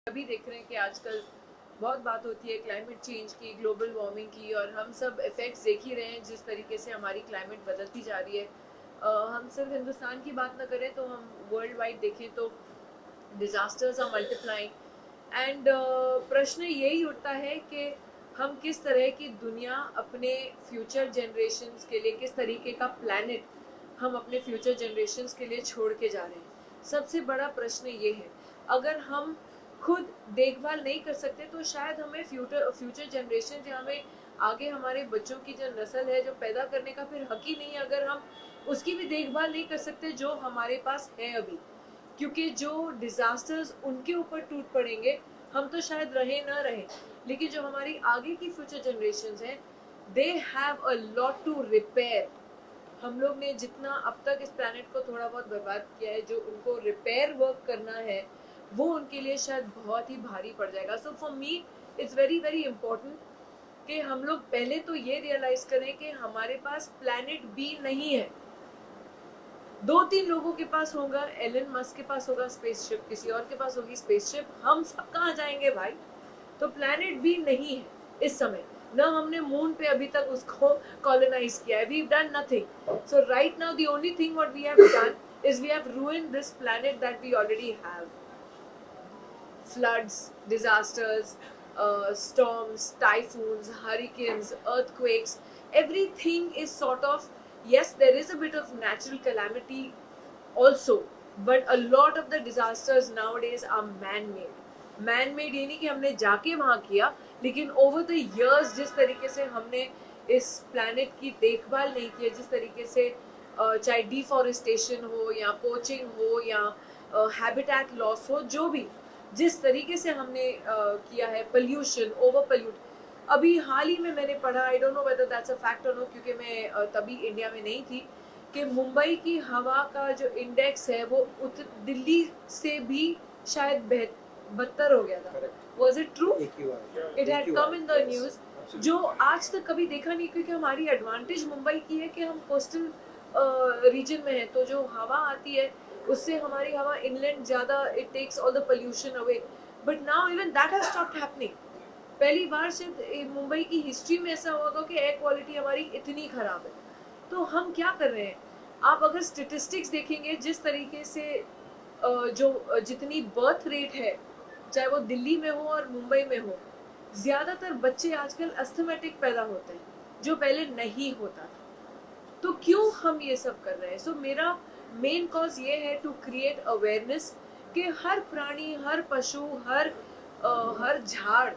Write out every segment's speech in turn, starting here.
अभी देख रहे हैं कि आजकल बहुत बात होती है क्लाइमेट चेंज की, ग्लोबल वार्मिंग की, और हम सब इफेक्ट्स देख ही रहे हैं जिस तरीके से हमारी क्लाइमेट बदलती जा रही है। हम सिर्फ हिंदुस्तान की बात ना करें तो हम वर्ल्ड वाइड देखें तो डिजास्टर्स आर मल्टीप्लाइंग एंड प्रश्न यही उठता है कि हम किस तरह की दुनिया अपने फ्यूचर जनरेशन्स के लिए, किस तरीके का प्लैनेट हम अपने फ्यूचर जनरेशन्स के लिए छोड़ के जा रहे हैं। सबसे बड़ा प्रश्न ये है, अगर हम खुद देखभाल नहीं कर सकते तो शायद हमें फ्यूचर जनरेशन या हमें आगे हमारे बच्चों की जो नस्ल है जो पैदा करने का फिर हक ही नहीं है, अगर हम उसकी भी देखभाल नहीं कर सकते जो हमारे पास है अभी। क्योंकि जो डिजास्टर्स उनके ऊपर टूट पड़ेंगे, हम तो शायद रहे ना रहे, लेकिन जो हमारी आगे की फ्यूचर जनरेशंस हैं, they have a lot to repair. हम लोग ने जितना अब तक इस प्लैनेट को थोड़ा बहुत बर्बाद किया है, जो उनको रिपेयर वर्क करना है वो उनके लिए शायद बहुत ही भारी पड़ जाएगा। So for me it's very very important कि हम लोग पहले तो ये रियलाइज करें कि हमारे पास प्लैनेट बी नहीं है। 2-3 लोगों के पास होगा, एलन मस्क के पास होगा स्पेसशिप, किसी और के पास होगी स्पेसशिप, हम सब कहाँ जाएंगे भाई? तो प्लैनेट बी नहीं है इस समय, ना हमने मून पे अभी तक उसको कॉलोनाइज किया है। We have done nothing. So right now the only thing what we have done is we have ruined this planet that we already have. Floods, disasters, storms, typhoons, hurricanes, earthquakes, everything is sort of, yes, there is a bit of natural calamity also, but a lot of the disasters nowadays are man-made. Man-made ये नहीं कि हमने जाके वहाँ किया, लेकिन over the years जिस तरीके से हमने इस planet की देखभाल नहीं की है, जिस तरीके से चाहे deforestation हो या poaching हो या habitat loss हो, जो भी जिस तरीके से हमने किया है, पोल्यूशन, ओवर पोल्यूट। अभी हाल ही में मैंने पढ़ा, I don't know whether that's a fact और नो, क्योंकि मैं तभी इंडिया में नहीं थी, कि मुंबई की हवा का जो इंडेक्स है वो दिल्ली से भी शायद बदतर हो गया था। Was it true? It had come in the news, जो आज तक कभी देखा नहीं, क्योंकि हमारी एडवांटेज मुंबई की है कि हम कोस्टल रीजन में है, तो जो हवा आती है उससे हमारी हवा इनलैंड ज़्यादा, it takes all the pollution away, but now even that has stopped happening. पहली बार शायद मुंबई की हिस्ट्री में ऐसा होगा कि एयर क्वालिटी हमारी इतनी खराब है। तो हम क्या कर रहे हैं? आप अगर स्टेटिस्टिक्स देखेंगे, जिस तरीके से जो जितनी बर्थ रेट है, चाहे वो दिल्ली में हो और मुंबई में हो, ज़्यादातर बच्चे आजकल अस्थमेटिक पैदा होते हैं, जो पहले नहीं होता था। तो क्यों हम ये सब कर रहे हैं? सो मेरा मेन कॉज ये है टू क्रिएट अवेयरनेस कि हर प्राणी, हर पशु, हर झाड़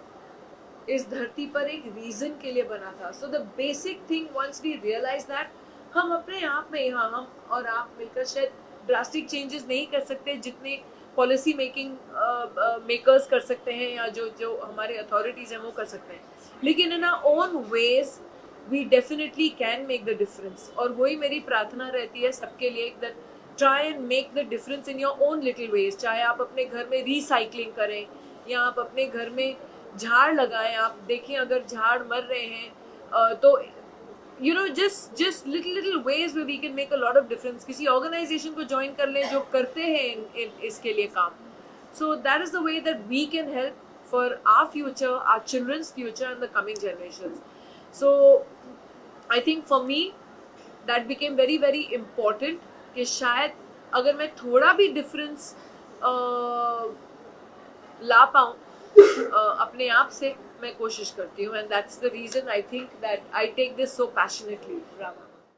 इस धरती पर एक रीजन के लिए बना था। So the basic thing once we realise that, हम अपने आप में, यहाँ हम और आप मिलकर शायद ड्रास्टिक चेंजेस नहीं कर सकते जितने पॉलिसी मेकिंग मेकर्स कर सकते हैं या जो हमारे अथॉरिटीज हैं वो कर सकते हैं, लेकिन in our own ways we definitely can make the difference। और वही मेरी प्रार्थना रहती है सबके लिए, that try and make the difference in your own little ways। चाहे आप अपने घर में रिसाइकलिंग करें या आप अपने घर में झाड़ लगाएं। आप देखें अगर झाड़ मर रहे हैं तो you know just little ways where we can make a lot of difference। किसी ऑर्गेनाइजेशन को ज्वाइन कर लें जो करते हैं इसके लिए काम। So that is the way that we can help for our future, our children's future and the coming generations। So I think for me that became very very important कि शायद अगर मैं थोड़ा भी डिफरेंस ला पाऊँ अपने आप से, मैं कोशिश करती हूँ, and that's the reason I think that I take this so passionately. Rama.